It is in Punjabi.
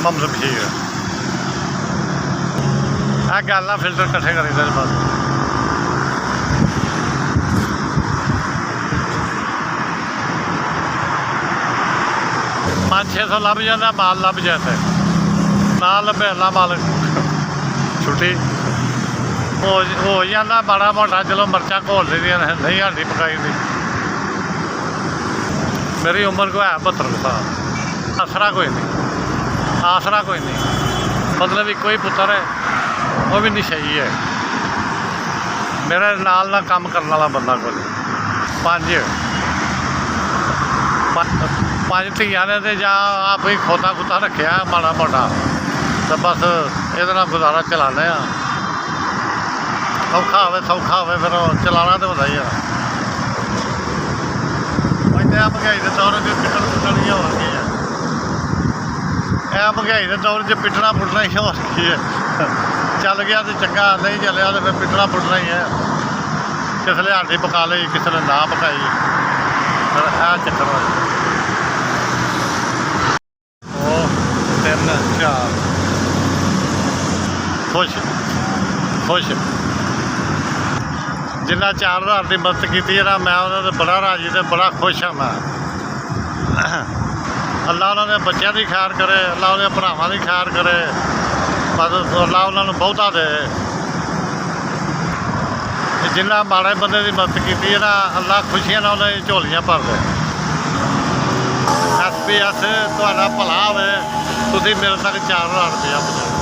ਮਮਜ਼ ਮਸ਼ੀਰ ਆ ਗੱਲ ਆ ਫਿਲਟਰ ਇਕੱਠੇ ਕਰੀਦੇ ਬਸ। ਪੰਜ 600 ਲੱਭ ਜਾਂਦਾ ਮਾਲ ਲੱਭ ਜਾਂਦਾ ਨਾ ਲੱਭੇ ਨਾ ਮਾਲ ਛੁੱਟੀ ਹੋ ਜਾਂਦਾ ਮਾੜਾ ਮੋਟਾ। ਚਲੋ ਮਿਰਚਾਂ ਘੋਲ ਲਈਆਂ ਨਹੀਂ ਹਾਂਡੀ ਪਕਾਈ ਦੀ। ਮੇਰੀ ਉਮਰ ਕੋ ਹੈ 72 ਸਾਲ। ਆਸਰਾ ਕੋਈ ਨਹੀਂ, ਆਸਰਾ ਕੋਈ ਨਹੀਂ। ਮਤਲਬ ਇੱਕੋ ਹੀ ਪੁੱਤਰ ਹੈ, ਉਹ ਵੀ ਨਹੀਂ ਸਹੀ ਹੈ। ਮੇਰੇ ਨਾਲ ਕੰਮ ਕਰਨ ਵਾਲਾ ਬੰਦਾ ਕੋਲ ਪੰਜ ਧੀਆਂ ਨੇ ਤੇ ਜਾਂ ਆਪ ਹੀ ਖੋਤਾ ਖੁੱਤਾ ਰੱਖਿਆ ਮਾੜਾ ਮੋਟਾ ਤੇ ਬਸ ਇਹਦੇ ਨਾਲ ਗੁਜ਼ਾਰਾ ਚਲਾਉਂਦੇ ਆ। ਸੌਖਾ ਹੋਵੇ ਫਿਰ ਚਲਾਉਣਾ ਤਾਂ ਹੁੰਦਾ ਹੀ ਆ। ਇੱਥੇ ਆ ਮਹਿੰਗਾਈ ਦੇ ਦੌਰ 'ਚ ਪਿੱਟਣ ਪੁੱਟਣੀਆਂ ਹੋ ਰਹੀਆਂ। ਇਹ ਮਹਿੰਗਾਈ ਦੇ ਦੌਰ 'ਚ ਪਿੱਟਣਾ ਪੁੱਟਣਾ ਹੀ ਹੋ ਰਹੀ ਹੈ। ਚੱਲ ਗਿਆ ਤਾਂ ਚੰਗਾ, ਨਹੀਂ ਚੱਲਿਆ ਤਾਂ ਫਿਰ ਪਿੱਟਣਾ ਪੁੱਟਣਾ ਹੀ ਹੈ। ਕਿਸੇ ਨੇ ਹਾਂਡੀ ਪਕਾ ਲਈ, ਕਿਸੇ ਨੇ ਨਾ ਪਕਾਈ, ਫਿਰ ਇਹ ਚੱਕਰ ਹੋ ਜਾਂਦਾ। ਉਹ 3 4 ਖੁਸ਼ ਜਿੰਨਾ 4000 ਦੀ ਮਦਦ ਕੀਤੀ ਹੈ ਨਾ, ਮੈਂ ਉਹਨਾਂ ਦੇ ਬੜਾ ਰਾਜੀ ਅਤੇ ਬੜਾ ਖੁਸ਼ ਹਾਂ। ਮੈਂ ਅੱਲਾ ਉਹਨਾਂ ਦੇ ਬੱਚਿਆਂ ਦੀ ਖੈਰ ਕਰੇ, ਅੱਲਾ ਉਹਦੇ ਭਰਾਵਾਂ ਦੀ ਖੈਰ ਕਰੇ, ਬਸ ਅੱਲਾ ਉਹਨਾਂ ਨੂੰ ਬਹੁਤਾ ਦੇ। ਜਿੰਨਾ ਮਾੜੇ ਬੰਦੇ ਦੀ ਮਦਦ ਕੀਤੀ ਹੈ ਨਾ, ਅੱਲਾ ਖੁਸ਼ੀਆਂ ਨਾਲ ਉਹਨਾਂ ਦੀ ਝੋਲੀਆਂ ਭਰਦੇ। SBS ਤੁਹਾਡਾ ਭਲਾ ਹੋਵੇ, ਤੁਸੀਂ ਮੇਰੇ ਤੱਕ 4000 ਰੁਪਇਆ ਪਹੁੰਚਾਓ।